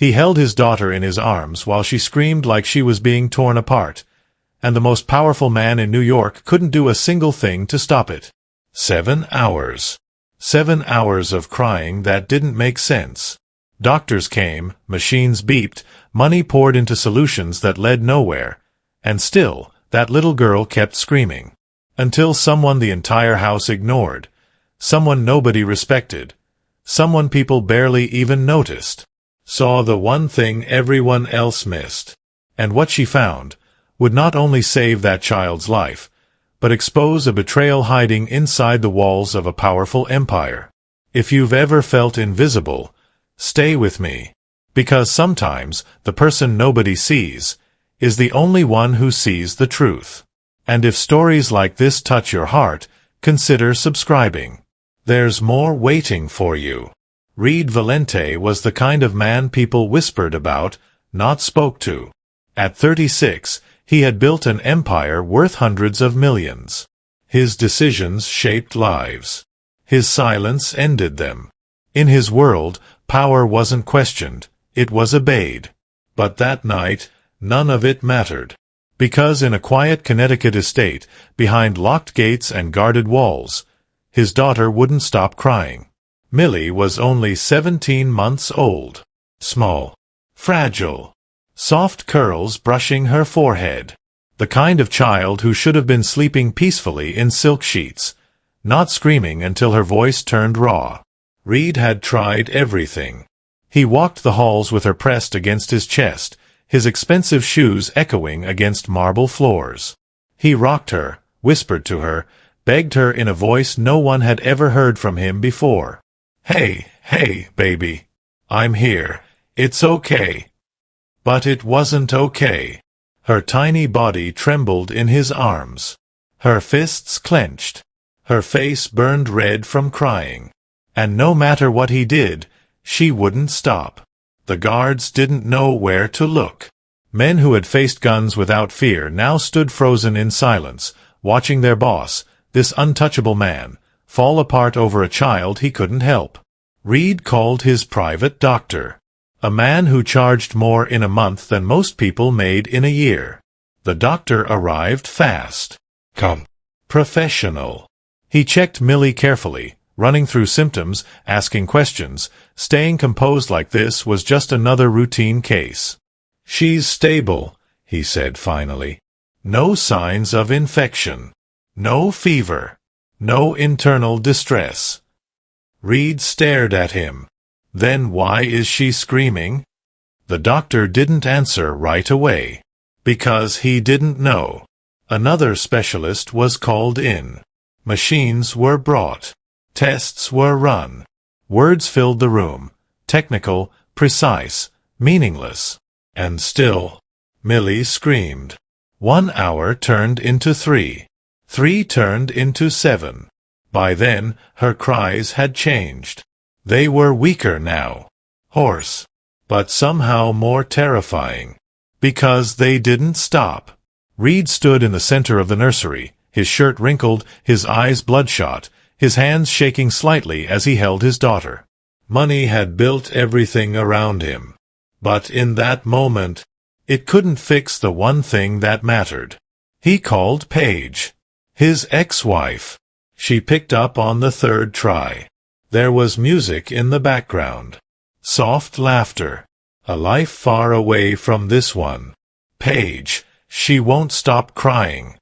He held his daughter in his arms while she screamed like she was being torn apart, and the most powerful man in New York couldn't do a single thing to stop it. 7 hours. 7 hours of crying that didn't make sense. Doctors came, machines beeped, money poured into solutions that led nowhere, and still, that little girl kept screaming. Until someone the entire house ignored. Someone nobody respected. Someone people barely even noticed. Saw the one thing everyone else missed. And what she found would not only save that child's life, but expose a betrayal hiding inside the walls of a powerful empire. If you've ever felt invisible, stay with me. Because sometimes the person nobody sees is the only one who sees the truth. And if stories like this touch your heart, consider subscribing. There's more waiting for you. Reed Valente was the kind of man people whispered about, not spoke to. At 36, he had built an empire worth hundreds of millions. His decisions shaped lives. His silence ended them. In his world, power wasn't questioned, it was obeyed. But that night, none of it mattered. Because in a quiet Connecticut estate, behind locked gates and guarded walls, his daughter wouldn't stop crying. Millie was only 17 months old. Small. Fragile. Soft curls brushing her forehead. The kind of child who should have been sleeping peacefully in silk sheets, not screaming until her voice turned raw. Reed had tried everything. He walked the halls with her pressed against his chest, his expensive shoes echoing against marble floors. He rocked her, whispered to her, begged her in a voice no one had ever heard from him before. Hey, baby. I'm here. It's okay. But it wasn't okay. Her tiny body trembled in his arms. Her fists clenched. Her face burned red from crying. And no matter what he did, she wouldn't stop. The guards didn't know where to look. Men who had faced guns without fear now stood frozen in silence, watching their boss, this untouchable man, fall apart over a child he couldn't help. Reed called his private doctor. A man who charged more in a month than most people made in a year. The doctor arrived fast. Come. Professional. He checked Millie carefully, running through symptoms, asking questions. Staying composed like this was just another routine case. She's stable, he said finally. No signs of infection. No fever. No internal distress. Reed stared at him. Then why is she screaming? The doctor didn't answer right away. Because he didn't know. Another specialist was called in. Machines were brought. Tests were run. Words filled the room. Technical, precise, meaningless. And still, Millie screamed. 1 hour turned into 3. 3 turned into 7. By then, her cries had changed. They were weaker now. Hoarse. But somehow more terrifying. Because they didn't stop. Reed stood in the center of the nursery, his shirt wrinkled, his eyes bloodshot, his hands shaking slightly as he held his daughter. Money had built everything around him. But in that moment, it couldn't fix the one thing that mattered. He called Paige. His ex-wife. She picked up on the third try. There was music in the background. Soft laughter. A life far away from this one. Paige, she won't stop crying.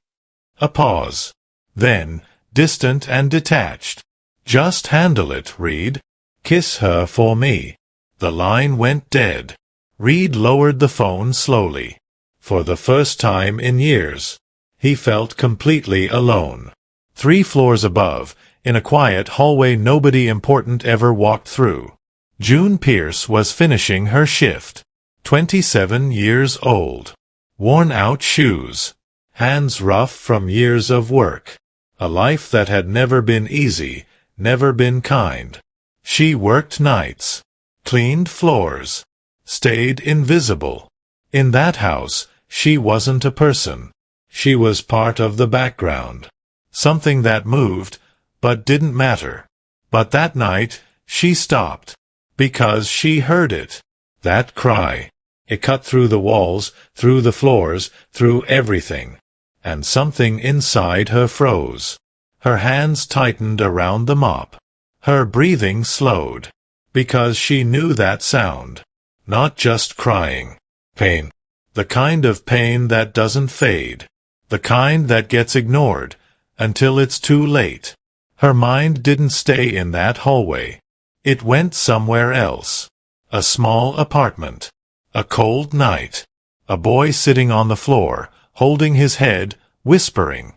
A pause. Then, distant and detached. Just handle it, Reed. Kiss her for me. The line went dead. Reed lowered the phone slowly. For the first time in years, he felt completely alone. 3 floors above, in a quiet hallway nobody important ever walked through. June Pierce was finishing her shift. 27 years old. Worn-out shoes. Hands rough from years of work. A life that had never been easy, never been kind. She worked nights. Cleaned floors. Stayed invisible. In that house, she wasn't a person. She was part of the background. Something that moved, but didn't matter. But that night, she stopped. Because she heard it. That cry. It cut through the walls, through the floors, through everything. And something inside her froze. Her hands tightened around the mop. Her breathing slowed. Because she knew that sound. Not just crying. Pain. The kind of pain that doesn't fade. The kind that gets ignored until it's too late. Her mind didn't stay in that hallway. It went somewhere else. A small apartment. A cold night. A boy sitting on the floor, holding his head, whispering.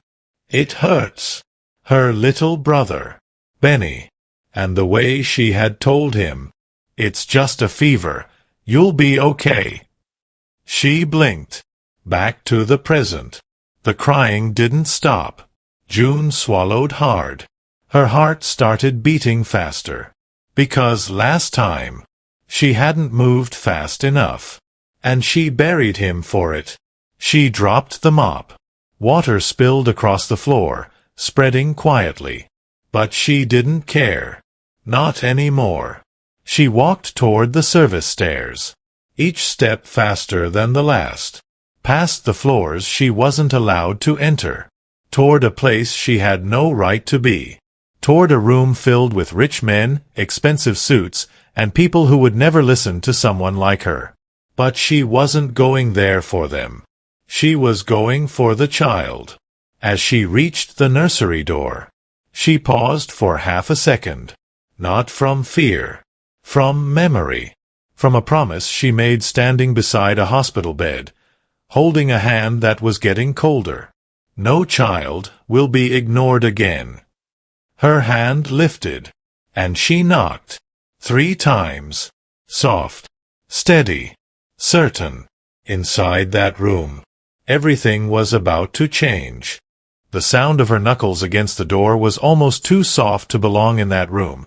It hurts. Her little brother, Benny. And the way she had told him. It's just a fever. You'll be okay. She blinked. Back to the present. The crying didn't stop. June swallowed hard. Her heart started beating faster. Because last time, she hadn't moved fast enough. And she buried him for it. She dropped the mop. Water spilled across the floor, spreading quietly. But she didn't care. Not anymore. She walked toward the service stairs. Each step faster than the last. Past the floors she wasn't allowed to enter. Toward a place she had no right to be. Toward a room filled with rich men, expensive suits, and people who would never listen to someone like her. But she wasn't going there for them. She was going for the child. As she reached the nursery door, she paused for half a second. Not from fear. From memory. From a promise she made standing beside a hospital bed, holding a hand that was getting colder. No child will be ignored again. Her hand lifted, and she knocked. 3 times. Soft. Steady. Certain. Inside that room, everything was about to change. The sound of her knuckles against the door was almost too soft to belong in that room.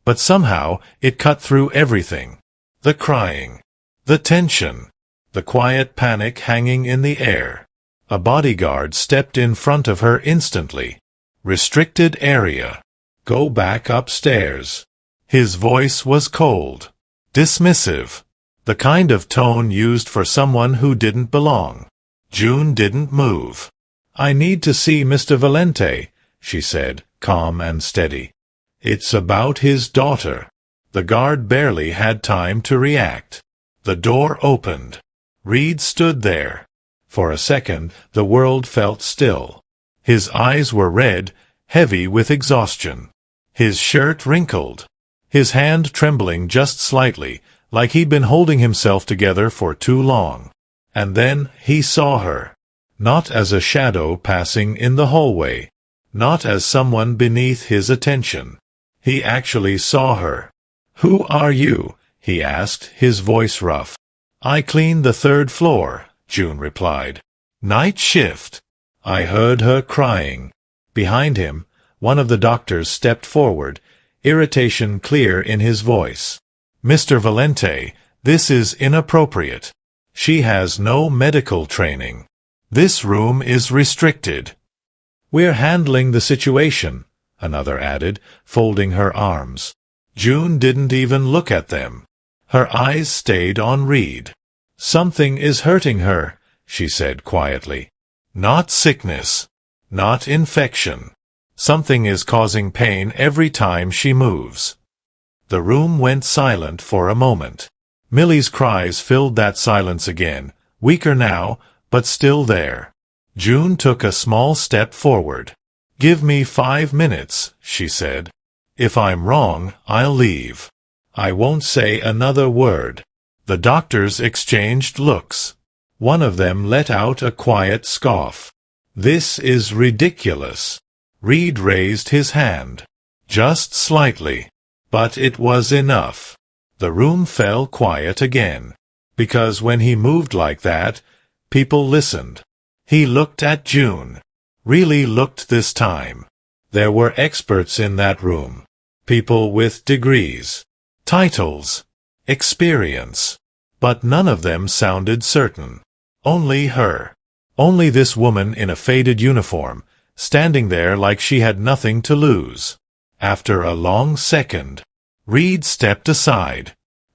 But somehow it cut through everything. The crying. The tension. The quiet panic hanging in the air. A bodyguard stepped in front of her instantly. Restricted area. Go back upstairs. His voice was cold. Dismissive. The kind of tone used for someone who didn't belong. June didn't move. I need to see Mr. Valente, she said, calm and steady. It's about his daughter. The guard barely had time to react. The door opened. Reed stood there. For a second, the world felt still. His eyes were red, heavy with exhaustion. His shirt wrinkled. His hand trembling just slightly, like he'd been holding himself together for too long. And then he saw her. Not as a shadow passing in the hallway. Not as someone beneath his attention. He actually saw her. "Who are you?" he asked, his voice rough. "I clean the 3rd floor," June replied. "Night shift." I heard her crying. Behind him, one of the doctors stepped forward, irritation clear in his voice. "Mr. Valente, this is inappropriate. She has no medical training. This room is restricted." "We're handling the situation," another added, folding her arms. June didn't even look at them. Her eyes stayed on Reed. "Something is hurting her," she said quietly. "Not sickness. Not infection. Something is causing pain every time she moves." The room went silent for a moment. Millie's cries filled that silence again, weaker now, but still there. June took a small step forward. "Give me 5 minutes," she said. "If I'm wrong, I'll leave. I won't say another word." The doctors exchanged looks. One of them let out a quiet scoff. "This is ridiculous." Reed raised his hand. Just slightly. But it was enough. The room fell quiet again. Because when he moved like that, people listened. He looked at June. Really looked this time. There were experts in that room. People with degrees, titles, experience. But none of them sounded certain. Only her. Only this woman in a faded uniform, standing there like she had nothing to lose. After a long second, Reed stepped aside.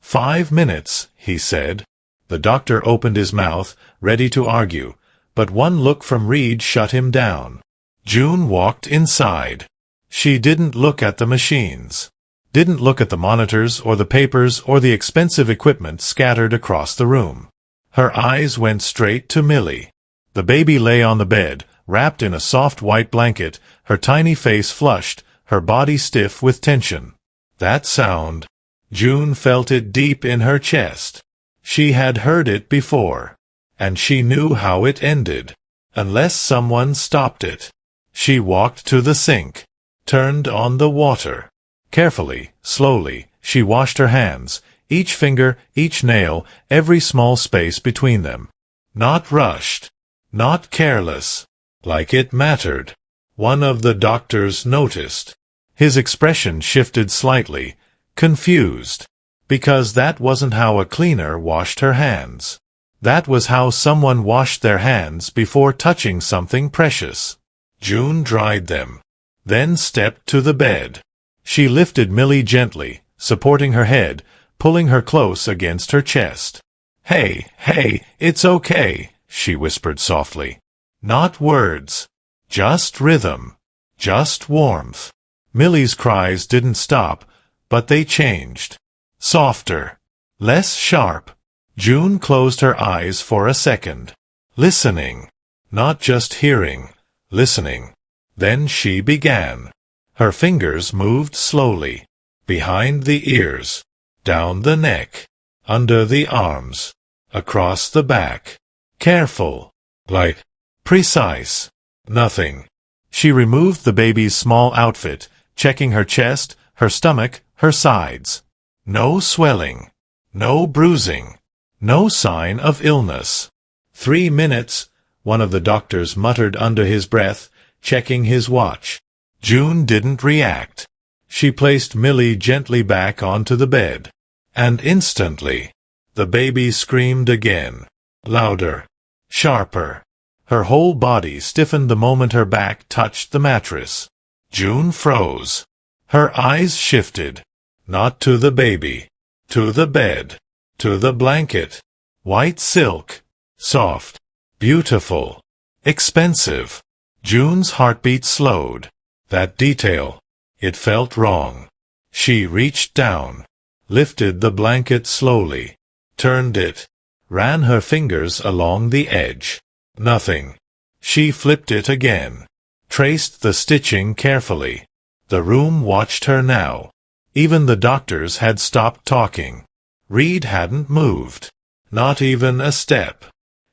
5 minutes, he said. The doctor opened his mouth, ready to argue, but one look from Reed shut him down. June walked inside. She didn't look at the machines. Didn't look at the monitors or the papers or the expensive equipment scattered across the room. Her eyes went straight to Millie. The baby lay on the bed, wrapped in a soft white blanket, her tiny face flushed, her body stiff with tension. That sound. June felt it deep in her chest. She had heard it before. And she knew how it ended. Unless someone stopped it. She walked to the sink. Turned on the water. Carefully, slowly, she washed her hands, each finger, each nail, every small space between them. Not rushed. Not careless. Like it mattered. One of the doctors noticed. His expression shifted slightly, confused. Because that wasn't how a cleaner washed her hands. That was how someone washed their hands before touching something precious. June dried them. Then stepped to the bed. She lifted Millie gently, supporting her head, pulling her close against her chest. "Hey, hey, it's okay," she whispered softly. Not words. Just rhythm. Just warmth. Millie's cries didn't stop, but they changed. Softer. Less sharp. June closed her eyes for a second. Listening. Not just hearing. Listening. Then she began. Her fingers moved slowly. Behind the ears. Down the neck. Under the arms. Across the back. Careful. Light. Precise. Nothing. She removed the baby's small outfit, checking her chest, her stomach, her sides. No swelling. No bruising. No sign of illness. 3 minutes, one of the doctors muttered under his breath, checking his watch. June didn't react. She placed Millie gently back onto the bed. And instantly, the baby screamed again. Louder. Sharper. Her whole body stiffened the moment her back touched the mattress. June froze. Her eyes shifted. Not to the baby. To the bed. To the blanket. White silk. Soft. Beautiful. Expensive. June's heartbeat slowed. That detail. It felt wrong. She reached down. Lifted the blanket slowly. Turned it. Ran her fingers along the edge. Nothing. She flipped it again. Traced the stitching carefully. The room watched her now. Even the doctors had stopped talking. Reed hadn't moved. Not even a step.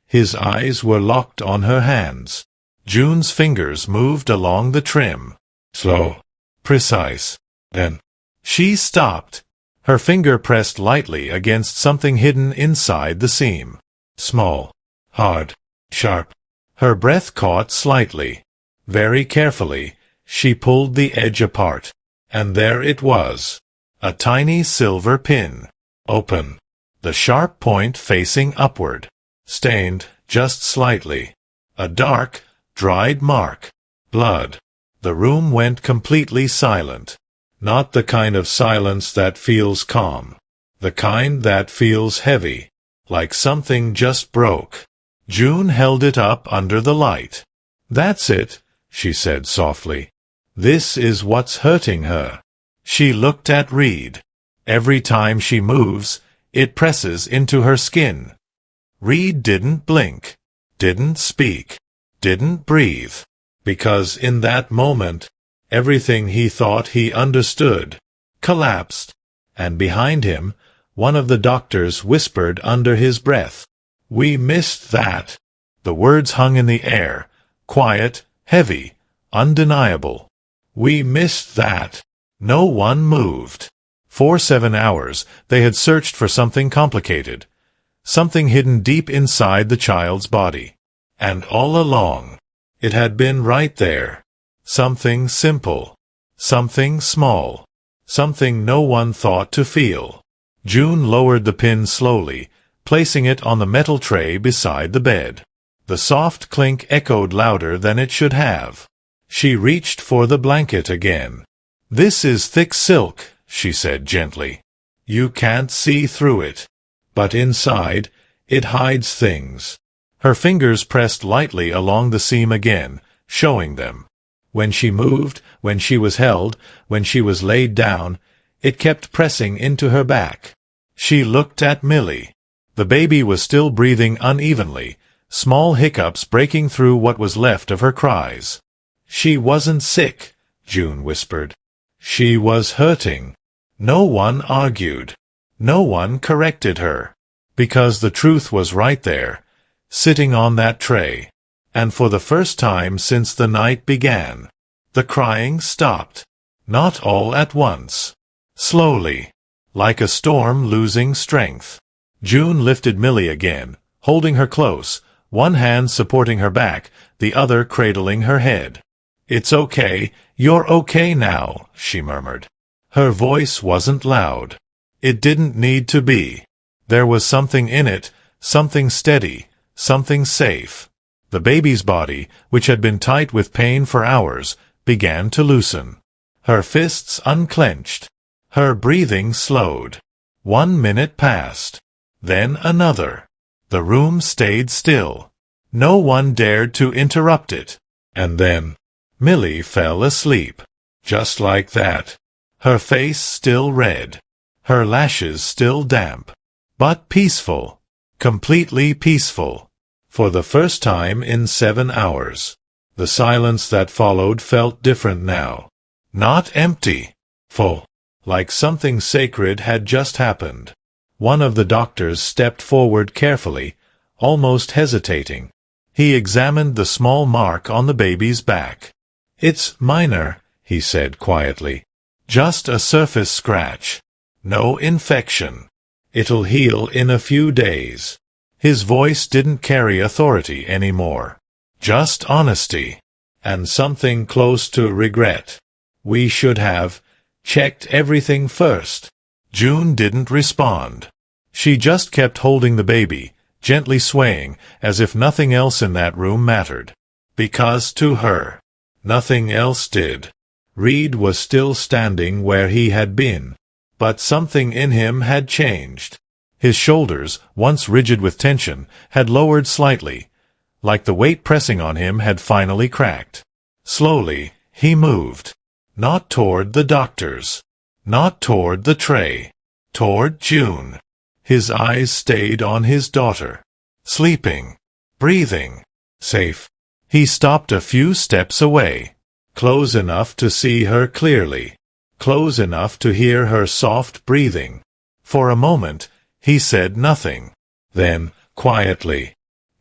His eyes were locked on her hands. June's fingers moved along the trim. Slow. Precise. Then. She stopped. Her finger pressed lightly against something hidden inside the seam. Small. Hard. Sharp. Her breath caught slightly. Very carefully, she pulled the edge apart. And there it was. A tiny silver pin. Open. The sharp point facing upward. Stained, just slightly. A dark, dried mark. Blood. The room went completely silent. Not the kind of silence that feels calm. The kind that feels heavy. Like something just broke. June held it up under the light. "That's it," she said softly. "This is what's hurting her." She looked at Reed. Every time she moves, it presses into her skin. Reed didn't blink, didn't speak, didn't breathe, because in that moment, everything he thought he understood collapsed, and behind him, one of the doctors whispered under his breath, "We missed that." The words hung in the air, quiet, heavy, undeniable. "We missed that." No one moved. For 7 hours, they had searched for something complicated, something hidden deep inside the child's body. And all along, it had been right there. Something simple. Something small. Something no one thought to feel. June lowered the pin slowly, placing it on the metal tray beside the bed. The soft clink echoed louder than it should have. She reached for the blanket again. "This is thick silk," she said gently. You can't see through it. But inside, it hides things. Her fingers pressed lightly along the seam again, showing them. When she moved, when she was held, when she was laid down, it kept pressing into her back. She looked at Millie. The baby was still breathing unevenly, small hiccups breaking through what was left of her cries. She wasn't sick, June whispered. She was hurting. No one argued. No one corrected her. Because the truth was right there, sitting on that tray. And for the first time since the night began, the crying stopped. Not all at once. Slowly. Like a storm losing strength. June lifted Millie again, holding her close, one hand supporting her back, the other cradling her head. "It's okay, you're okay now," she murmured. Her voice wasn't loud. It didn't need to be. There was something in it, something steady, something safe. The baby's body, which had been tight with pain for hours, began to loosen. Her fists unclenched. Her breathing slowed. 1 minute passed. Then another. The room stayed still. No one dared to interrupt it. And then Millie fell asleep. Just like that. Her face still red. Her lashes still damp. But peaceful. Completely peaceful. For the first time in 7 hours. The silence that followed felt different now. Not empty. Full. Like something sacred had just happened. One of the doctors stepped forward carefully, almost hesitating. He examined the small mark on the baby's back. "It's minor," he said quietly. "Just a surface scratch. No infection. It'll heal in a few days." His voice didn't carry authority anymore. Just honesty. And something close to regret. "We should have checked everything first." June didn't respond. She just kept holding the baby, gently swaying, as if nothing else in that room mattered. Because to her, nothing else did. Reed was still standing where he had been. But something in him had changed. His shoulders, once rigid with tension, had lowered slightly, like the weight pressing on him had finally cracked. Slowly, he moved. Not toward the doctors. Not toward the tray. Toward June. His eyes stayed on his daughter. Sleeping. Breathing. Safe. He stopped a few steps away. Close enough to see her clearly. Close enough to hear her soft breathing. For a moment, he said nothing. Then, quietly,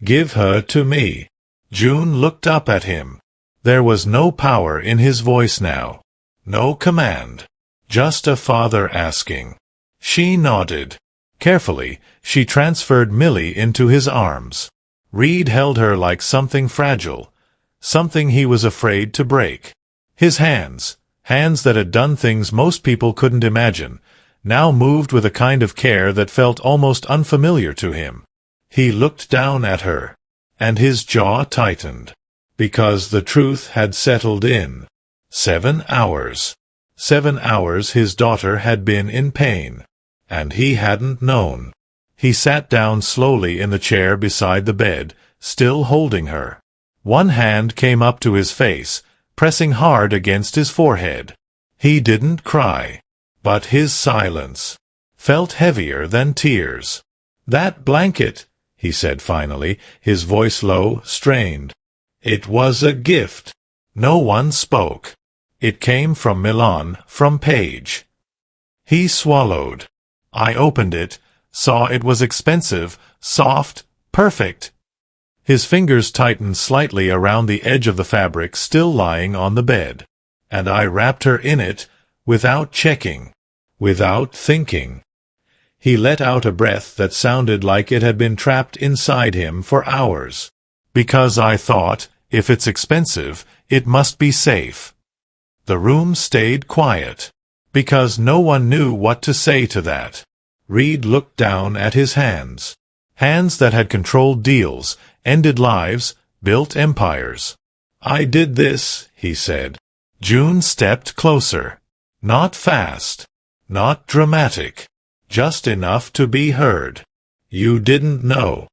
"Give her to me." June looked up at him. There was no power in his voice now. No command. Just a father asking. She nodded. Carefully, she transferred Millie into his arms. Reed held her like something fragile, something he was afraid to break. His hands that had done things most people couldn't imagine, now moved with a kind of care that felt almost unfamiliar to him. He looked down at her, and his jaw tightened. Because the truth had settled in. 7 hours. 7 hours his daughter had been in pain. And he hadn't known. He sat down slowly in the chair beside the bed, still holding her. One hand came up to his face, pressing hard against his forehead. He didn't cry. But his silence felt heavier than tears. "That blanket," he said finally, his voice low, strained. "It was a gift." No one spoke. It came from Milan, from Paige. He swallowed. I opened it, saw it was expensive, soft, perfect. His fingers tightened slightly around the edge of the fabric still lying on the bed. And I wrapped her in it, without checking, without thinking. He let out a breath that sounded like it had been trapped inside him for hours. Because I thought, if it's expensive, it must be safe. The room stayed quiet. Because no one knew what to say to that. Reed looked down at his hands. Hands that had controlled deals, ended lives, built empires. "I did this," he said. June stepped closer. Not fast. Not dramatic. just enough to be heard. You didn't know.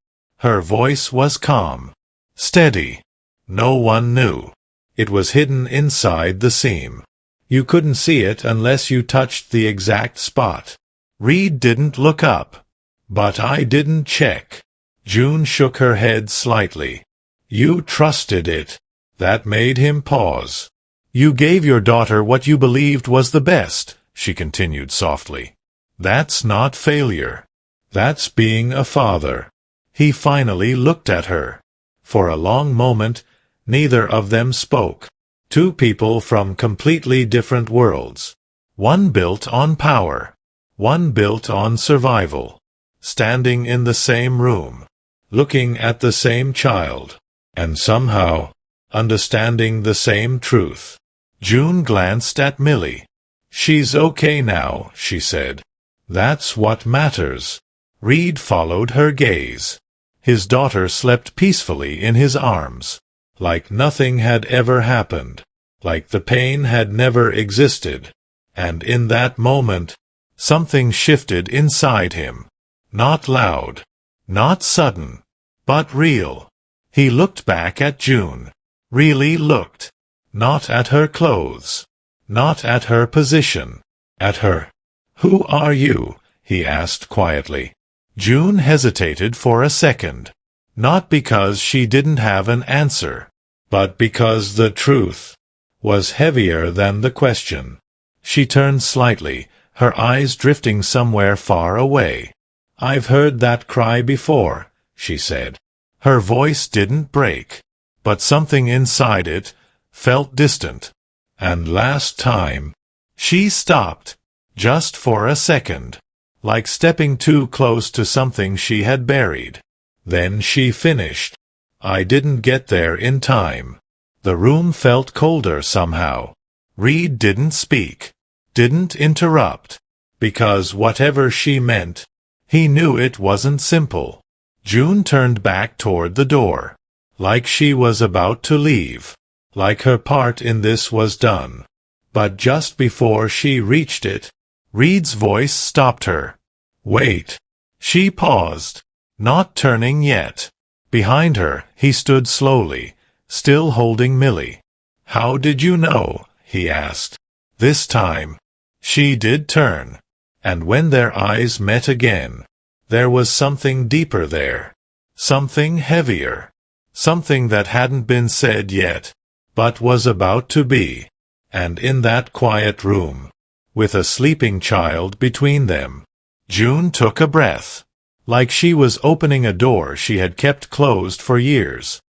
Her voice was calm, steady. No one knew. It was hidden inside the seam. You couldn't see it unless you touched the exact spot. Reed didn't look up. But I didn't check. June shook her head slightly. You trusted it. That made him pause. You gave your daughter what you believed was the best, she continued softly. That's not failure. That's being a father. He finally looked at her. For a long moment, neither of them spoke. Two people from completely different worlds. One built on power. One built on survival. Standing in the same room. Looking at the same child. And somehow, understanding the same truth. June glanced at Millie. She's okay now, she said. That's what matters. Reed followed her gaze. His daughter slept peacefully in his arms. Like nothing had ever happened. Like the pain had never existed. And in that moment, something shifted inside him. Not loud. Not sudden. But real. He looked back at June. Really looked. Not at her clothes. Not at her position. At her. Who are you? He asked quietly. June hesitated for a second. Not because she didn't have an answer, but because the truth was heavier than the question. She turned slightly, her eyes drifting somewhere far away. I've heard that cry before, she said. Her voice didn't break, but something inside it felt distant. And last time, she stopped, just for a second, like stepping too close to something she had buried. Then she finished. I didn't get there in time. The room felt colder somehow. Reed didn't speak, didn't interrupt, because whatever she meant, he knew it wasn't simple. June turned back toward the door, like she was about to leave, like her part in this was done. But just before she reached it, Reed's voice stopped her. Wait. She paused, not turning yet. Behind her, he stood slowly, still holding Millie. How did you know? He asked. This time, she did turn, and when their eyes met again, there was something deeper there, something heavier, something that hadn't been said yet, but was about to be. And in that quiet room, with a sleeping child between them, June took a breath, like she was opening a door she had kept closed for years.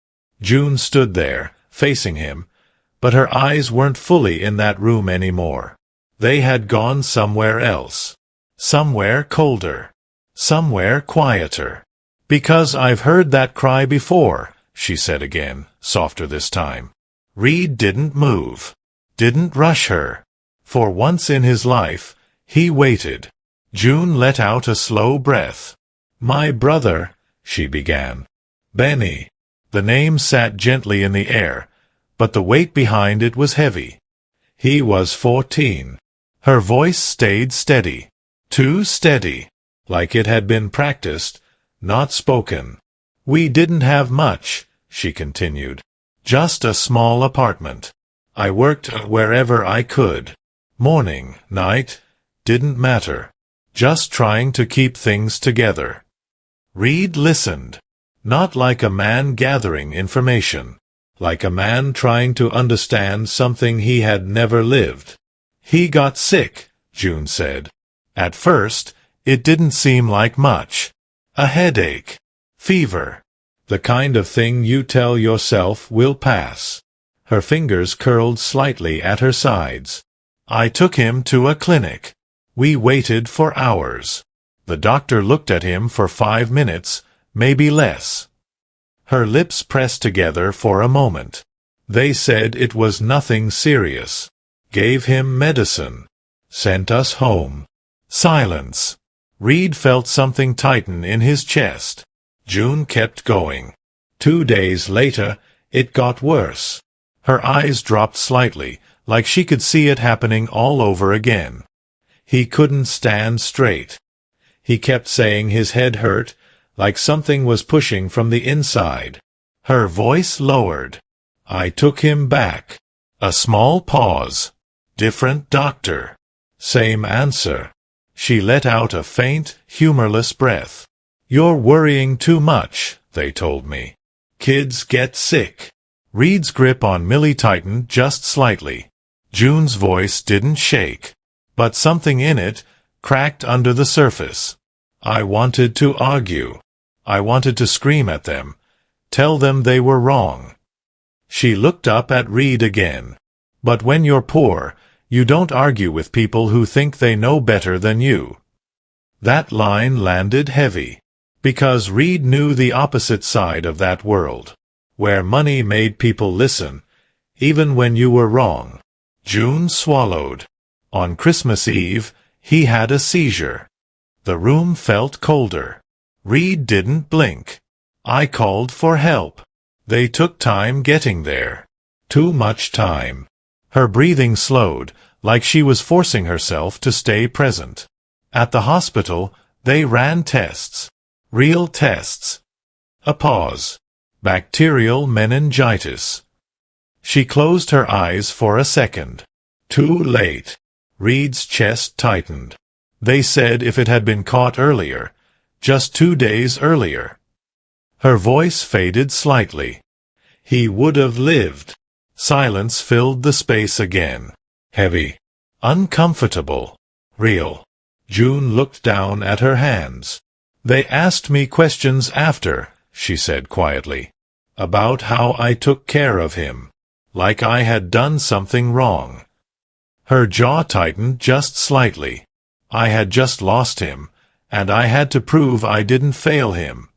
June stood there, facing him, but her eyes weren't fully in that room anymore. They had gone somewhere else. Somewhere colder. Somewhere quieter. Because I've heard that cry before, she said again, softer this time. Reed didn't move. Didn't rush her. For once in his life, he waited. June let out a slow breath. My brother, she began. Benny. The name sat gently in the air, but the weight behind it was heavy. He was 14. Her voice stayed steady. Too steady. Like it had been practiced, not spoken. We didn't have much, she continued. Just a small apartment. I worked wherever I could. Morning, night, didn't matter. Just trying to keep things together. Reed listened. Not like a man gathering information. Like a man trying to understand something he had never lived. He got sick, June said. At first, it didn't seem like much. A headache. Fever. The kind of thing you tell yourself will pass. Her fingers curled slightly at her sides. I took him to a clinic. We waited for hours. The doctor looked at him for 5 minutes, maybe less. Her lips pressed together for a moment. They said it was nothing serious. Gave him medicine. Sent us home. Silence. Reed felt something tighten in his chest. June kept going. 2 days later, it got worse. Her eyes dropped slightly, like she could see it happening all over again. He couldn't stand straight. He kept saying his head hurt, like something was pushing from the inside. Her voice lowered. I took him back. A small pause. Different doctor. Same answer. She let out a faint, humorless breath. You're worrying too much, they told me. Kids get sick. Reed's grip on Millie tightened just slightly. June's voice didn't shake, but something in it cracked under the surface. I wanted to argue. I wanted to scream at them, tell them they were wrong. She looked up at Reed again. But when you're poor, you don't argue with people who think they know better than you. That line landed heavy, because Reed knew the opposite side of that world, where money made people listen, even when you were wrong. June swallowed. On Christmas Eve, he had a seizure. The room felt colder. Reed didn't blink. I called for help. They took time getting there. Too much time. Her breathing slowed, like she was forcing herself to stay present. At the hospital, they ran tests. Real tests. A pause. Bacterial meningitis. She closed her eyes for a second. Too late. Reed's chest tightened. They said if it had been caught earlier, just 2 days earlier. Her voice faded slightly. He would have lived. Silence filled the space again. Heavy. Uncomfortable. Real. June looked down at her hands. They asked me questions after, she said quietly, about how I took care of him, like I had done something wrong. Her jaw tightened just slightly. I had just lost him, and I had to prove I didn't fail him.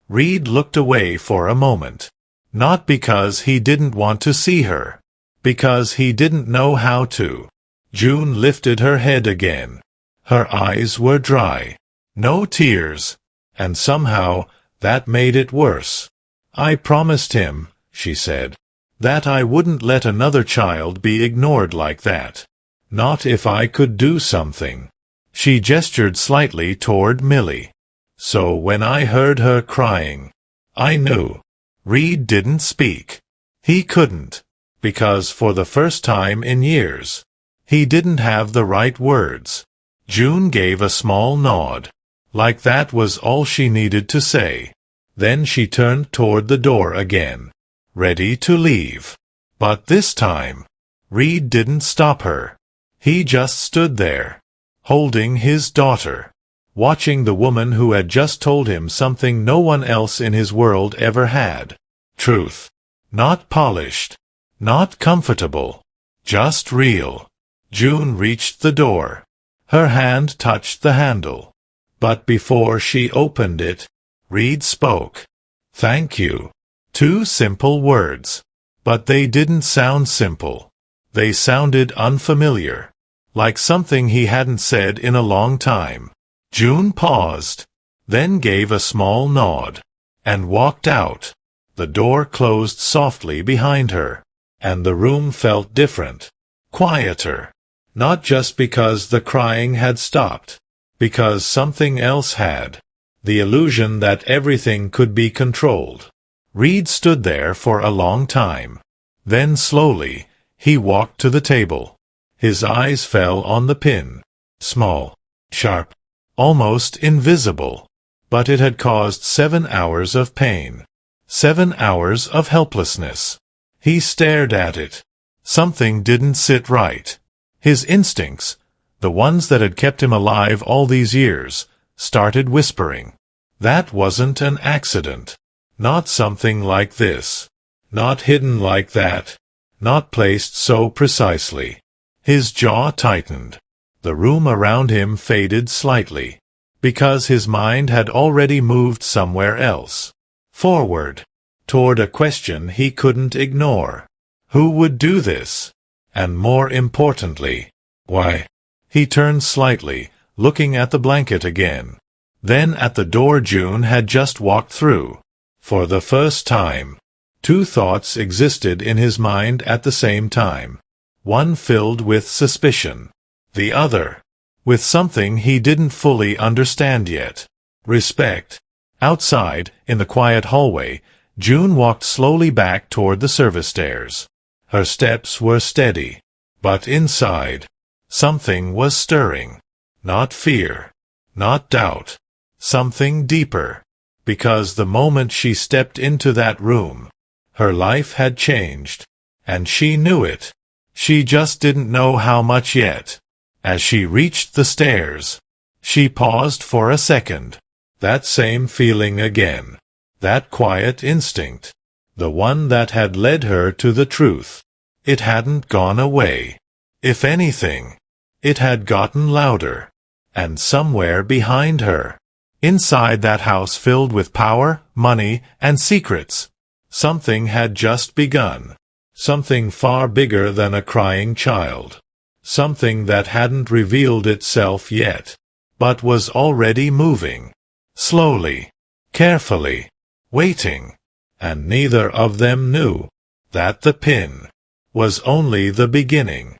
Reed looked away for a moment. Not because he didn't want to see her. Because he didn't know how to. June lifted her head again. Her eyes were dry. No tears. And somehow, that made it worse. I promised him, she said, that I wouldn't let another child be ignored like that. Not if I could do something. She gestured slightly toward Millie. So when I heard her crying, I knew. Reed didn't speak. He couldn't, because for the first time in years, he didn't have the right words. June gave a small nod, like that was all she needed to say. Then she turned toward the door again, ready to leave. But this time, Reed didn't stop her. He just stood there, holding his daughter, watching the woman who had just told him something no one else in his world ever had. Truth. Not polished. Not comfortable. Just real. June reached the door. Her hand touched the handle. But before she opened it, Reed spoke. Thank you. 2 simple words. But they didn't sound simple. They sounded unfamiliar. Like something he hadn't said in a long time. June paused, then gave a small nod, and walked out. The door closed softly behind her, and the room felt different, quieter. Not just because the crying had stopped, because something else had. The illusion that everything could be controlled. Reed stood there for a long time. Then slowly, he walked to the table. His eyes fell on the pin. Small, sharp, almost invisible. But it had caused 7 hours of pain. 7 hours of helplessness. He stared at it. Something didn't sit right. His instincts, the ones that had kept him alive all these years, started whispering. That wasn't an accident. Not something like this. Not hidden like that. Not placed so precisely. His jaw tightened. The room around him faded slightly, because his mind had already moved somewhere else. Forward. Toward a question he couldn't ignore. Who would do this? And more importantly, why? He turned slightly, looking at the blanket again. Then at the door June had just walked through. For the first time, 2 thoughts existed in his mind at the same time. One filled with suspicion. The other with something he didn't fully understand yet. Respect. Outside, in the quiet hallway, June walked slowly back toward the service stairs. Her steps were steady. But inside, something was stirring. Not fear. Not doubt. Something deeper. Because the moment she stepped into that room, her life had changed. And she knew it. She just didn't know how much yet. As she reached the stairs, she paused for a second. That same feeling again. That quiet instinct. The one that had led her to the truth. It hadn't gone away. If anything, it had gotten louder. And somewhere behind her, inside that house filled with power, money, and secrets, something had just begun. Something far bigger than a crying child. Something that hadn't revealed itself yet, but was already moving. Slowly, carefully, waiting. And neither of them knew that the pin was only the beginning.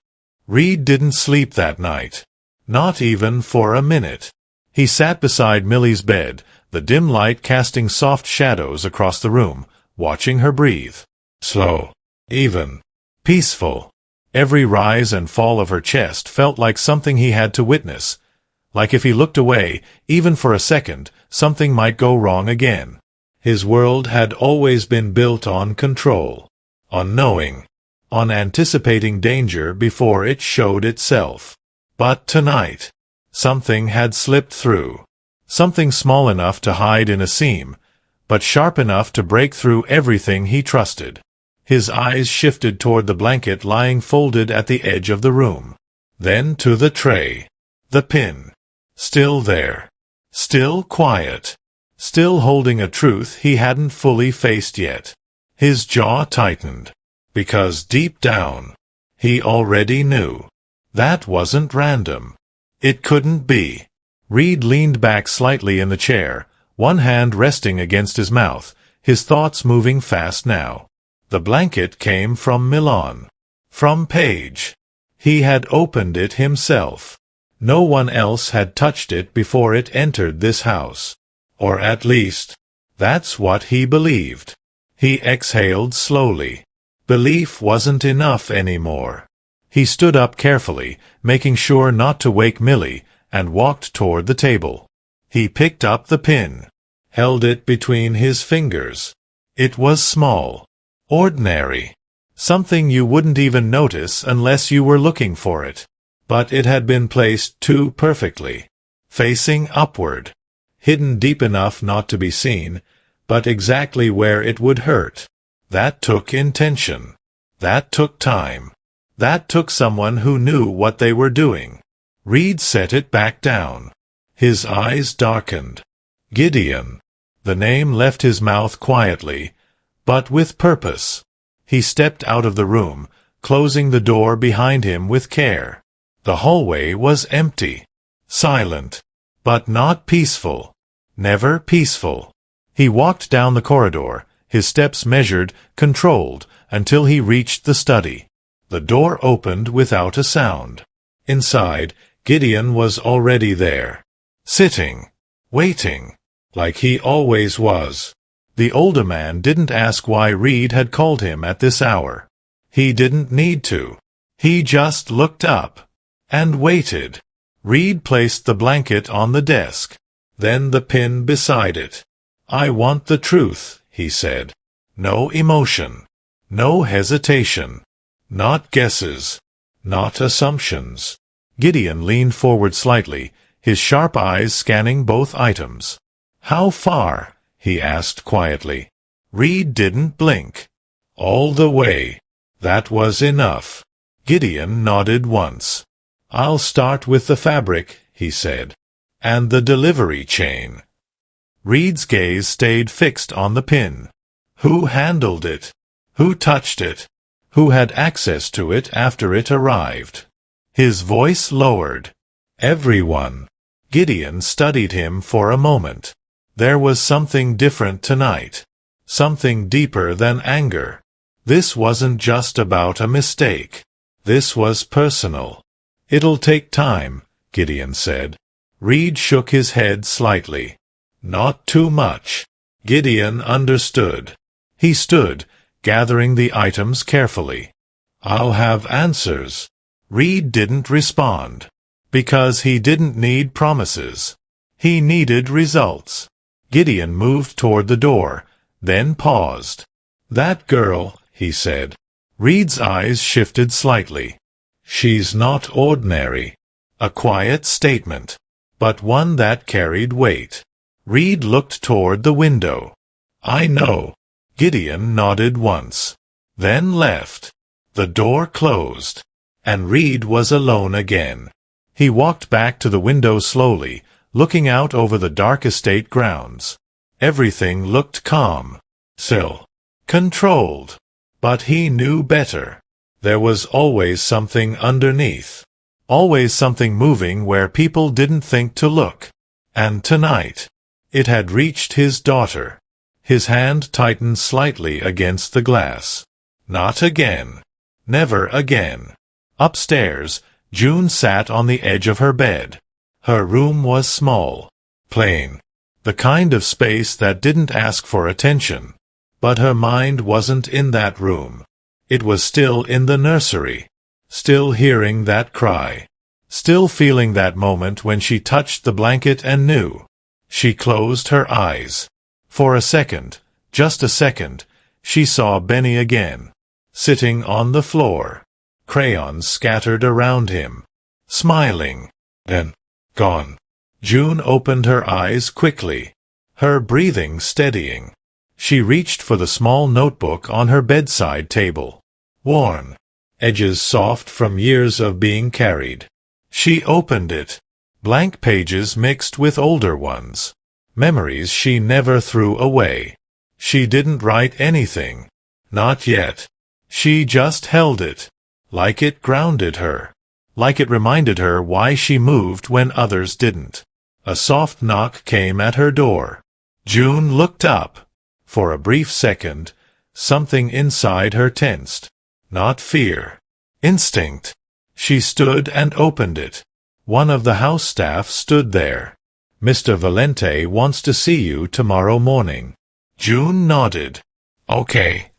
Reed didn't sleep that night. Not even for a minute. He sat beside Millie's bed, the dim light casting soft shadows across the room, watching her breathe. Slow. Even. Peaceful. Every rise and fall of her chest felt like something he had to witness. Like if he looked away, even for a second, something might go wrong again. His world had always been built on control. On knowing. On anticipating danger before it showed itself. But tonight, something had slipped through. Something small enough to hide in a seam, but sharp enough to break through everything he trusted. His eyes shifted toward the blanket lying folded at the edge of the room. Then to the tray. The pin. Still there. Still quiet. Still holding a truth he hadn't fully faced yet. His jaw tightened. Because deep down, he already knew. That wasn't random. It couldn't be. Reed leaned back slightly in the chair, one hand resting against his mouth, his thoughts moving fast now. The blanket came from Milan. From Paige. He had opened it himself. No one else had touched it before it entered this house. Or at least, that's what he believed. He exhaled slowly. Belief wasn't enough anymore. He stood up carefully, making sure not to wake Millie, and walked toward the table. He picked up the pin. Held it between his fingers. It was small. Ordinary. Something you wouldn't even notice unless you were looking for it. But it had been placed too perfectly. Facing upward. Hidden deep enough not to be seen, but exactly where it would hurt. That took intention. That took time. That took someone who knew what they were doing. Reed set it back down. His eyes darkened. Gideon. The name left his mouth quietly, but with purpose. He stepped out of the room, closing the door behind him with care. The hallway was empty. Silent. But not peaceful. Never peaceful. He walked down the corridor, his steps measured, controlled, until he reached the study. The door opened without a sound. Inside, Gideon was already there. Sitting. Waiting. Like he always was. The older man didn't ask why Reed had called him at this hour. He didn't need to. He just looked up. And waited. Reed placed the blanket on the desk. Then the pin beside it. "I want the truth," he said. No emotion. No hesitation. Not guesses. Not assumptions. Gideon leaned forward slightly, his sharp eyes scanning both items. "How far?" he asked quietly. Reed didn't blink. "All the way." That was enough. Gideon nodded once. "I'll start with the fabric," he said. "And the delivery chain." Reed's gaze stayed fixed on the pin. Who handled it? Who touched it? Who had access to it after it arrived? His voice lowered. "Everyone." Gideon studied him for a moment. There was something different tonight. Something deeper than anger. This wasn't just about a mistake. This was personal. "It'll take time," Gideon said. Reed shook his head slightly. Not too much. Gideon understood. He stood, gathering the items carefully. I'll have answers. Reed didn't respond. Because he didn't need promises. He needed results. Gideon moved toward the door, then paused. That girl, he said. Reed's eyes shifted slightly. She's not ordinary. A quiet statement, but one that carried weight. Reed looked toward the window. I know. Gideon nodded once, then left. The door closed, and Reed was alone again. He walked back to the window slowly, looking out over the dark estate grounds. Everything looked calm, still, controlled. But he knew better. There was always something underneath. Always something moving where people didn't think to look. And tonight, it had reached his daughter. His hand tightened slightly against the glass. Not again. Never again. Upstairs, June sat on the edge of her bed. Her room was small, plain, the kind of space that didn't ask for attention. But her mind wasn't in that room. It was still in the nursery, still hearing that cry, still feeling that moment when she touched the blanket and knew. She closed her eyes. For a second, just a second, she saw Benny again, sitting on the floor, crayons scattered around him, smiling, then gone. June opened her eyes quickly, her breathing steadying. She reached for the small notebook on her bedside table. Worn, edges soft from years of being carried. She opened it. Blank pages mixed with older ones. Memories she never threw away. She didn't write anything. Not yet. She just held it. Like it grounded her. Like it reminded her why she moved when others didn't. A soft knock came at her door. June looked up. For a brief second, something inside her tensed. Not fear. Instinct. She stood and opened it. One of the house staff stood there. Mr. Valente wants to see you tomorrow morning. June nodded. Okay.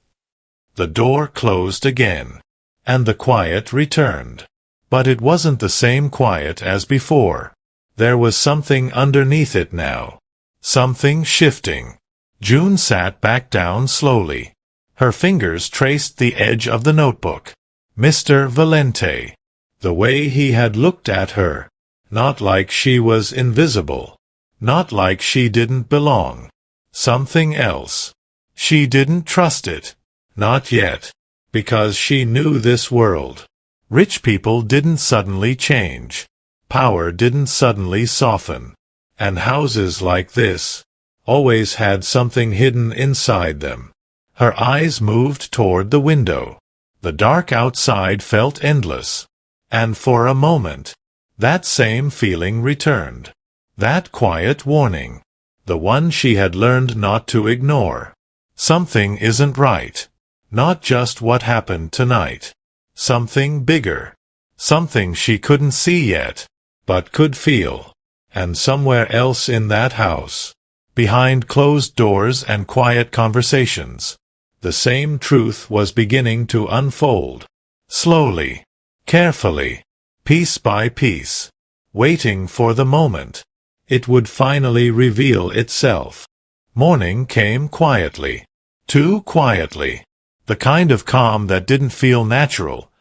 The door closed again, and the quiet returned. But it wasn't the same quiet as before. There was something underneath it now. Something shifting. June sat back down slowly. Her fingers traced the edge of the notebook. Mr. Valente. The way he had looked at her. Not like she was invisible. Not like she didn't belong. Something else. She didn't trust it. Not yet. Because she knew this world. Rich people didn't suddenly change. Power didn't suddenly soften. And houses like this always had something hidden inside them. Her eyes moved toward the window. The dark outside felt endless. And for a moment, that same feeling returned. That quiet warning. The one she had learned not to ignore. Something isn't right. Not just what happened tonight. Something bigger. Something she couldn't see yet, but could feel. And somewhere else in that house, behind closed doors and quiet conversations, the same truth was beginning to unfold. Slowly. Carefully. Piece by piece. Waiting for the moment it would finally reveal itself. Morning came quietly. Too quietly. The kind of calm that didn't feel natural,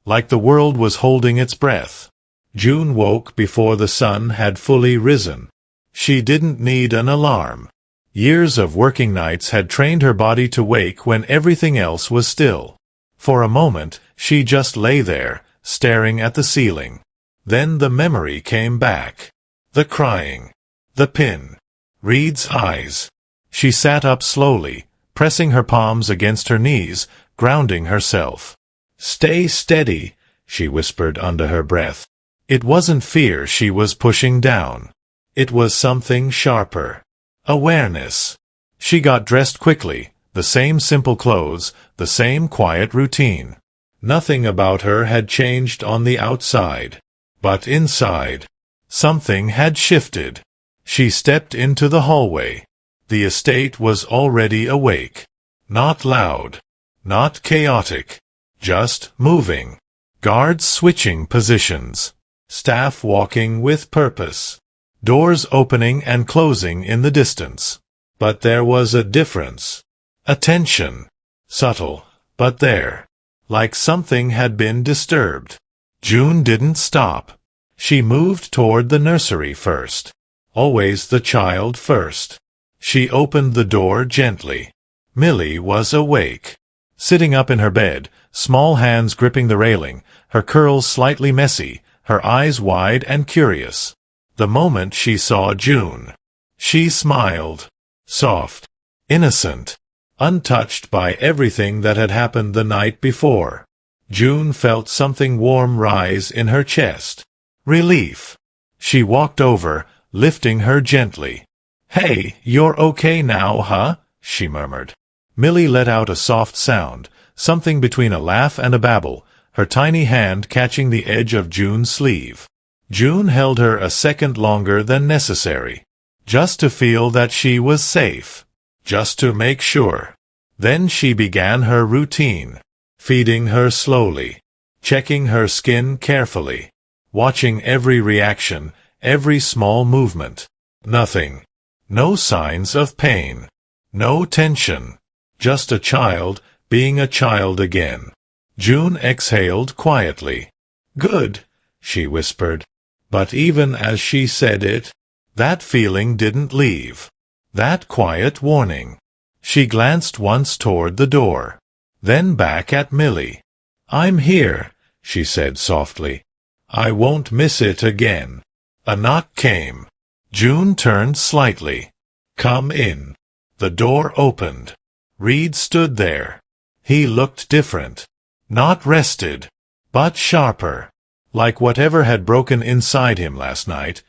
like the world was holding its breath. June woke before the sun had fully risen. She didn't need an alarm. Years of working nights had trained her body to wake when everything else was still. For a moment, she just lay there, staring at the ceiling. Then the memory came back. The crying. The pin. Reed's eyes. She sat up slowly, pressing her palms against her knees, grounding herself. "Stay steady," she whispered under her breath. It wasn't fear she was pushing down. It was something sharper. Awareness. She got dressed quickly, the same simple clothes, the same quiet routine. Nothing about her had changed on the outside. But inside, Something had shifted. She stepped into the hallway. The estate was already awake. Not loud. Not chaotic. Just moving. Guards switching positions. Staff walking with purpose. Doors opening and closing in the distance. But there was a difference. A tension. Subtle, but there. Like something had been disturbed. June didn't stop. She moved toward the nursery first. Always the child first. She opened the door gently. Millie was awake. Sitting up in her bed, small hands gripping the railing, her curls slightly messy, her eyes wide and curious. The moment she saw June, she smiled. Soft. Innocent. Untouched by everything that had happened the night before. June felt something warm rise in her chest. Relief. She walked over, lifting her gently. "Hey, you're okay now, huh?" she murmured. Millie let out a soft sound, something between a laugh and a babble, her tiny hand catching the edge of June's sleeve. June held her a second longer than necessary. Just to feel that she was safe. Just to make sure. Then she began her routine. Feeding her slowly. Checking her skin carefully. Watching every reaction, every small movement. Nothing. No signs of pain. No tension. Just a child, being a child again. June exhaled quietly. "Good," she whispered. But even as she said it, that feeling didn't leave. That quiet warning. She glanced once toward the door. Then back at Millie. "I'm here," she said softly. "I won't miss it again." A knock came. June turned slightly. "Come in." The door opened. Reed stood there. He looked different. Not rested, but sharper. Like whatever had broken inside him last night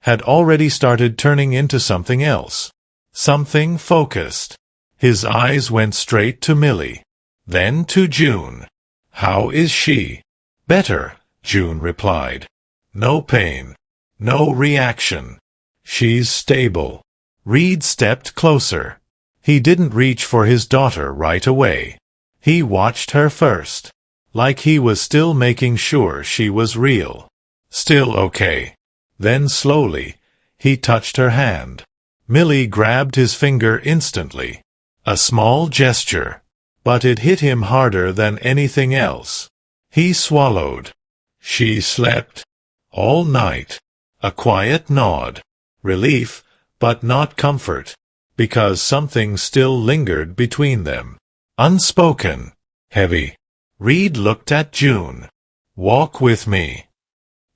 had already started turning into something else. Something focused. His eyes went straight to Millie. Then to June. "How is she?" "Better," June replied. "No pain. No reaction. She's stable." Reed stepped closer. He didn't reach for his daughter right away. He watched her first. Like he was still making sure she was real. Still okay. Then slowly, he touched her hand. Millie grabbed his finger instantly. A small gesture. But it hit him harder than anything else. He swallowed. "She slept." "All night." A quiet nod. Relief, but not comfort. Because something still lingered between them. Unspoken. Heavy. Reed looked at June. "Walk with me."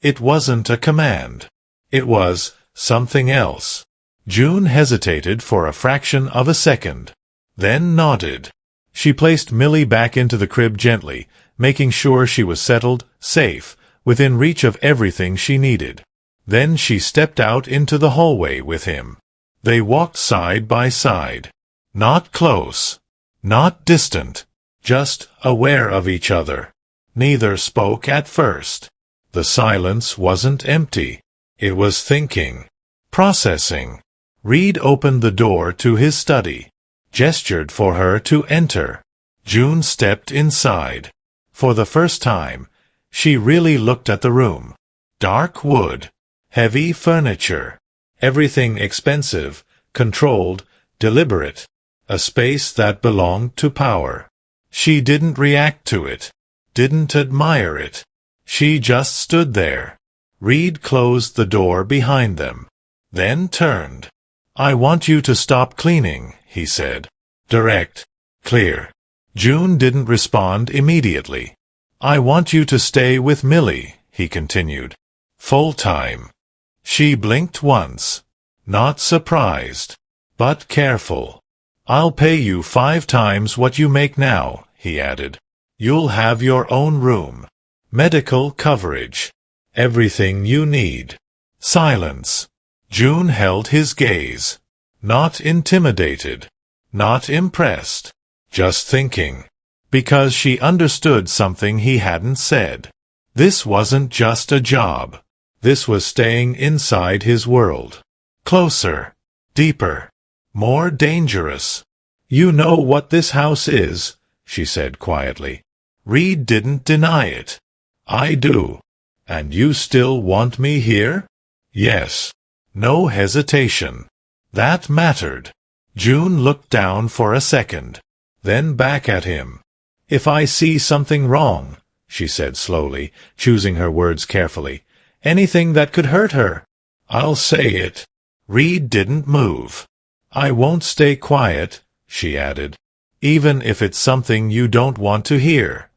It wasn't a command. It was something else. June hesitated for a fraction of a second. Then nodded. She placed Millie back into the crib gently, making sure she was settled, safe, within reach of everything she needed. Then she stepped out into the hallway with him. They walked side by side. Not close. Not distant. Just aware of each other. Neither spoke at first. The silence wasn't empty. It was thinking. Processing. Reed opened the door to his study. Gestured for her to enter. June stepped inside. For the first time, she really looked at the room. Dark wood. Heavy furniture. Everything expensive, controlled, deliberate. A space that belonged to power. She didn't react to it. Didn't admire it. She just stood there. Reed closed the door behind them. Then turned. "I want you to stop cleaning," he said. Direct. Clear. June didn't respond immediately. "I want you to stay with Millie," he continued. "Full time." She blinked once. Not surprised. But careful. "I'll pay you 5 times what you make now," he added. "You'll have your own room. Medical coverage. Everything you need." Silence. June held his gaze. Not intimidated. Not impressed. Just thinking. Because she understood something he hadn't said. This wasn't just a job. This was staying inside his world. Closer. Deeper. More dangerous. "You know what this house is," she said quietly. "Reed didn't deny it. I do. And you still want me here?" "Yes." No hesitation. That mattered. June looked down for a second, then back at him. "If I see something wrong," she said slowly, choosing her words carefully, "anything that could hurt her, I'll say it." Reed didn't move. "I won't stay quiet," she added, "even if it's something you don't want to hear."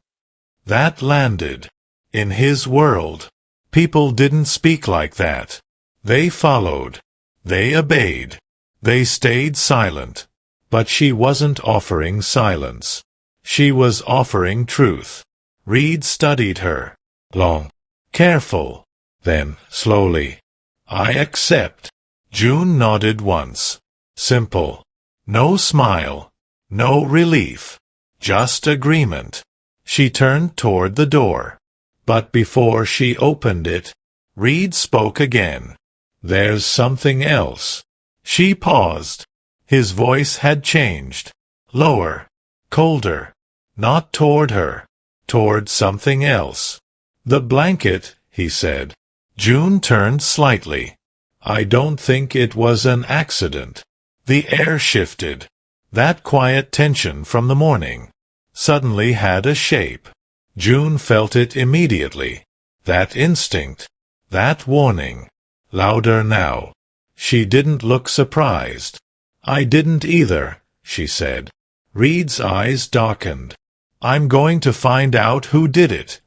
That landed. In his world, people didn't speak like that. They followed. They obeyed. They stayed silent. But she wasn't offering silence. She was offering truth. Reed studied her. Long. Careful. Then, slowly. "I accept." June nodded once. Simple. No smile. No relief. Just agreement. She turned toward the door. But before she opened it, Reed spoke again. "There's something else." She paused. His voice had changed. Lower. Colder. Not toward her. Toward something else. "The blanket," he said. June turned slightly. "I don't think it was an accident." The air shifted. That quiet tension from the morning suddenly had a shape. June felt it immediately. That instinct. That warning. Louder now. She didn't look surprised. "I didn't either," she said. Reed's eyes darkened. "I'm going to find out who did it."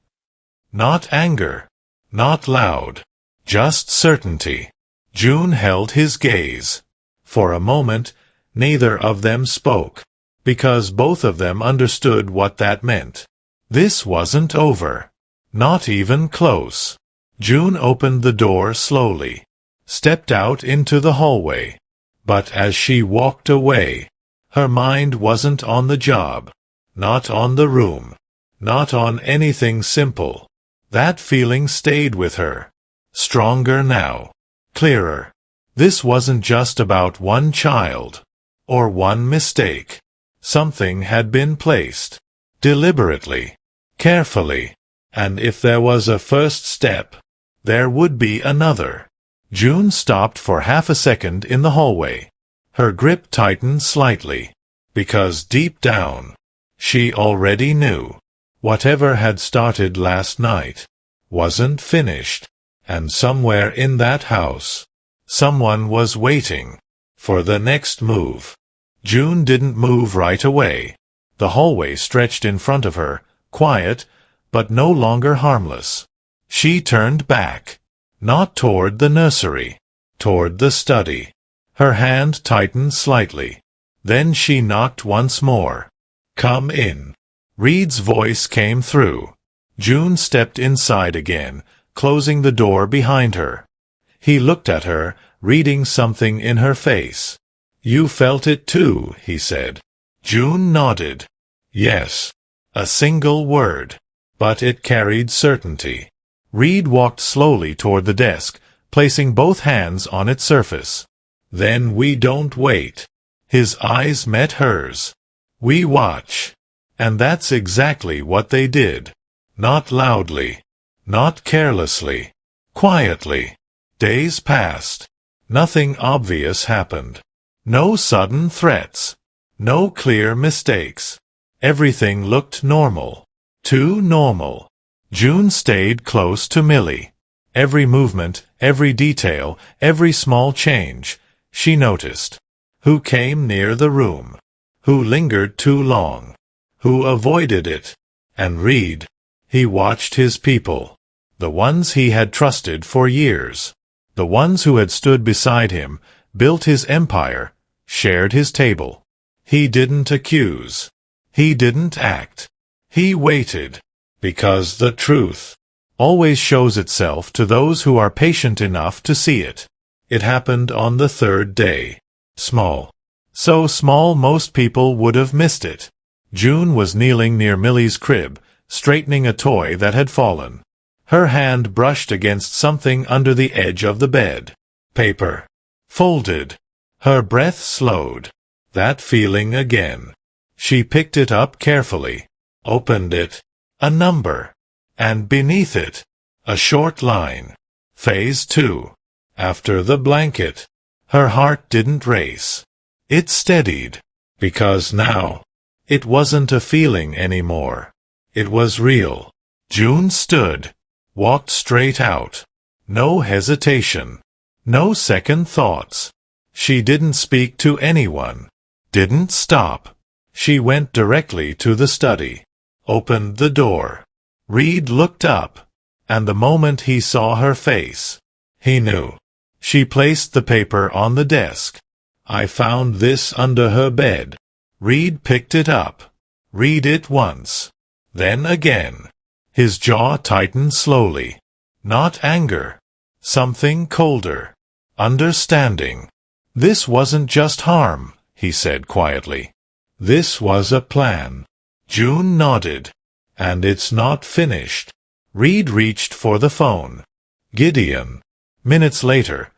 Not anger. Not loud. Just certainty. June held his gaze. For a moment, neither of them spoke, because both of them understood what that meant. This wasn't over. Not even close. June opened the door slowly, stepped out into the hallway. But as she walked away, her mind wasn't on the job, not on the room, not on anything simple. That feeling stayed with her. Stronger now. Clearer. This wasn't just about one child, or one mistake. Something had been placed. Deliberately. Carefully. And if there was a first step, there would be another. June stopped for half a second in the hallway. Her grip tightened slightly, because deep down, she already knew. Whatever had started last night wasn't finished, and somewhere in that house, someone was waiting for the next move. June didn't move right away. The hallway stretched in front of her, quiet, but no longer harmless. She turned back. Not toward the nursery. Toward the study. Her hand tightened slightly. Then she knocked once more. "Come in." Reed's voice came through. June stepped inside again, closing the door behind her. He looked at her, reading something in her face. "You felt it too," he said. June nodded. Yes. A single word. But it carried certainty. Reed walked slowly toward the desk, placing both hands on its surface. "Then we don't wait." His eyes met hers. "We watch." And that's exactly what they did. Not loudly. Not carelessly. Quietly. Days passed. Nothing obvious happened. No sudden threats. No clear mistakes. Everything looked normal. Too normal. June stayed close to Millie. Every movement, every detail, every small change, she noticed. Who came near the room? Who lingered too long? Who avoided it? And Reed. He watched his people. The ones he had trusted for years. The ones who had stood beside him, built his empire, shared his table. He didn't accuse. He didn't act. He waited. Because the truth always shows itself to those who are patient enough to see it. It happened on the third day. Small. So small most people would have missed it. June was kneeling near Millie's crib, straightening a toy that had fallen. Her hand brushed against something under the edge of the bed. Paper. Folded. Her breath slowed. That feeling again. She picked it up carefully. Opened it. A number. And beneath it, a short line. Phase 2. After the blanket. Her heart didn't race. It steadied. Because now, it wasn't a feeling anymore. It was real. June stood. Walked straight out. No hesitation. No second thoughts. She didn't speak to anyone. Didn't stop. She went directly to the study. Opened the door. Reed looked up. And the moment he saw her face, he knew. She placed the paper on the desk. I found this under her bed. Reed picked it up. Read it once. Then again. His jaw tightened slowly. Not anger. Something colder. Understanding. This wasn't just harm, he said quietly. This was a plan. June nodded. And it's not finished. Reed reached for the phone. Gideon. Minutes later,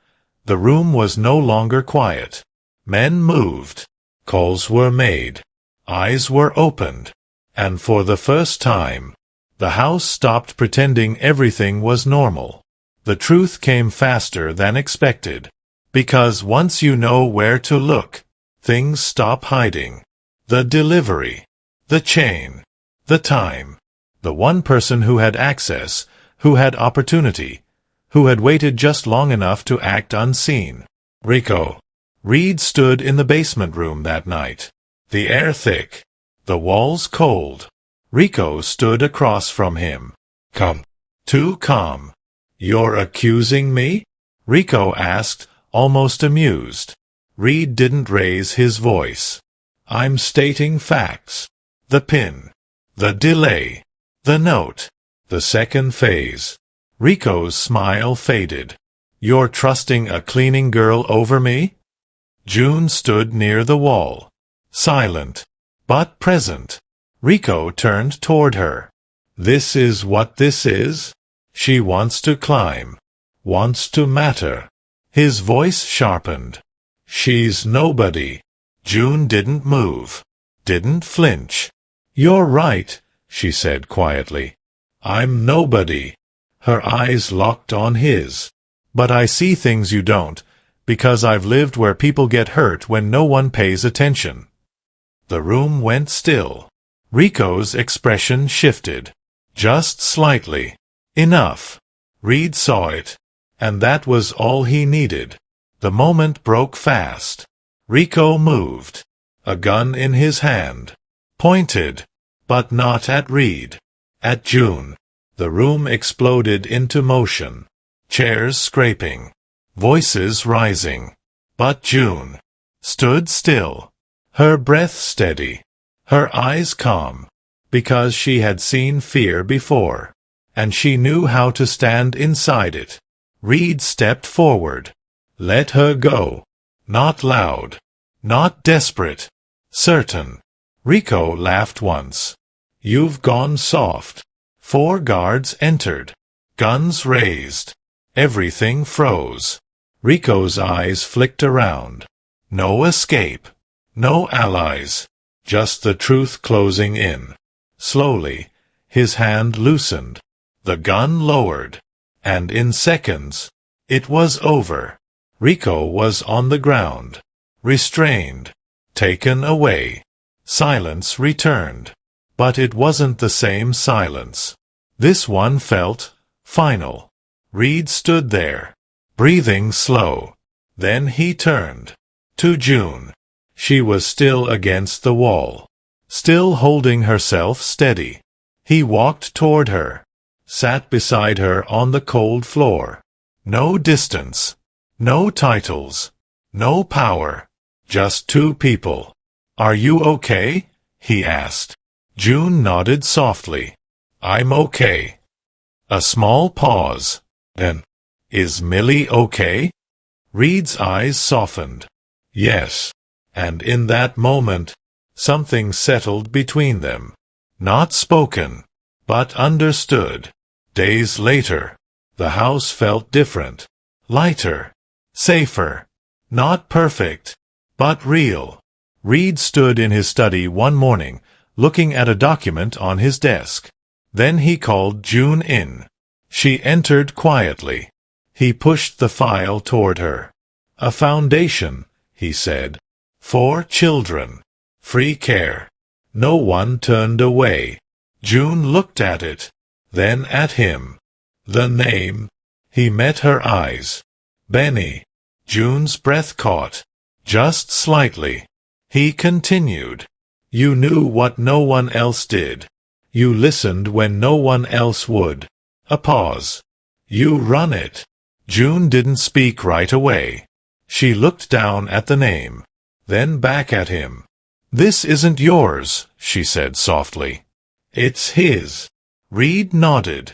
the room was no longer quiet. Men moved. Calls were made. Eyes were opened. And for the first time, the house stopped pretending everything was normal. The truth came faster than expected. Because once you know where to look, things stop hiding. The delivery. The chain. The time. The one person who had access, who had opportunity, who had waited just long enough to act unseen. Rico. Reed stood in the basement room that night. The air thick. The walls cold. Rico stood across from him. Come. Too calm. You're accusing me? Rico asked, almost amused. Reed didn't raise his voice. I'm stating facts. The pin. The delay. The note. The second phase. Rico's smile faded. You're trusting a cleaning girl over me? June stood near the wall. Silent. But present. Rico turned toward her. This is what this is? She wants to climb. Wants to matter. His voice sharpened. She's nobody. June didn't move. Didn't flinch. You're right, she said quietly. I'm nobody. Her eyes locked on his. But I see things you don't, because I've lived where people get hurt when no one pays attention. The room went still. Rico's expression shifted. Just slightly. Enough. Reed saw it. And that was all he needed. The moment broke fast. Rico moved. A gun in his hand. Pointed. But not at Reed. At June. The room exploded into motion. Chairs scraping. Voices rising. But June stood still. Her breath steady. Her eyes calm. Because she had seen fear before. And she knew how to stand inside it. Reed stepped forward. Let her go. Not loud. Not desperate. Certain. Rico laughed once. You've gone soft. 4 guards entered. Guns raised. Everything froze. Rico's eyes flicked around. No escape. No allies. Just the truth closing in. Slowly, his hand loosened. The gun lowered. And in seconds, it was over. Rico was on the ground. Restrained. Taken away. Silence returned. But it wasn't the same silence. This one felt final. Reed stood there, breathing slow. Then he turned. To June. She was still against the wall. Still holding herself steady. He walked toward her. Sat beside her on the cold floor. No distance. No titles. No power. Just 2 people. Are you okay? He asked. June nodded softly. I'm okay. A small pause. Then, is Millie okay? Reed's eyes softened. Yes. And in that moment, something settled between them. Not spoken, but understood. Days later, the house felt different. Lighter. Safer. Not perfect, but real. Reed stood in his study one morning, looking at a document on his desk. Then he called June in. She entered quietly. He pushed the file toward her. A foundation, he said. 4 children. Free care. No one turned away. June looked at it, then at him. The name. He met her eyes. Benny. June's breath caught. Just slightly. He continued. You knew what no one else did. You listened when no one else would. A pause. You run it. June didn't speak right away. She looked down at the name, then back at him. This isn't yours, she said softly. It's his. Reed nodded.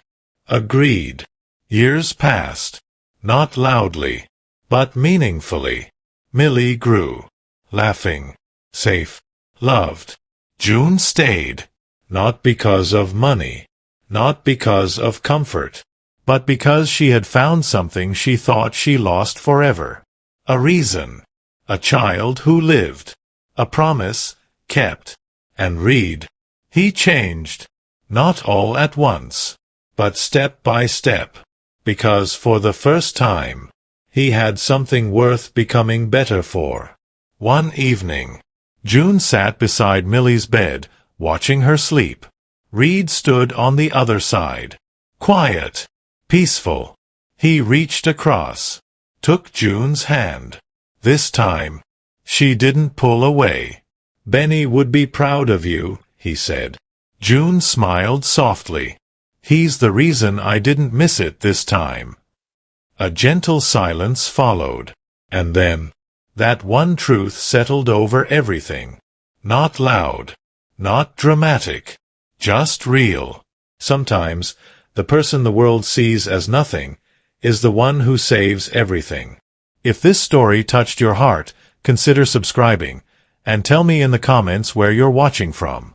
Agreed. Years passed. Not loudly, but meaningfully. Millie grew. Laughing. Safe. Loved. June stayed. Not because of money. Not because of comfort. But because she had found something she thought she lost forever. A reason. A child who lived. A promise kept. And Reed. He changed. Not all at once, but step by step. Because for the first time, he had something worth becoming better for. One evening, June sat beside Millie's bed, watching her sleep. Reed stood on the other side. Quiet. Peaceful. He reached across. Took June's hand. This time, she didn't pull away. Benny would be proud of you, he said. June smiled softly. He's the reason I didn't miss it this time. A gentle silence followed. And then, that one truth settled over everything. Not loud. Not dramatic. Just real. Sometimes, the person the world sees as nothing is the one who saves everything. If this story touched your heart, consider subscribing, and tell me in the comments where you're watching from.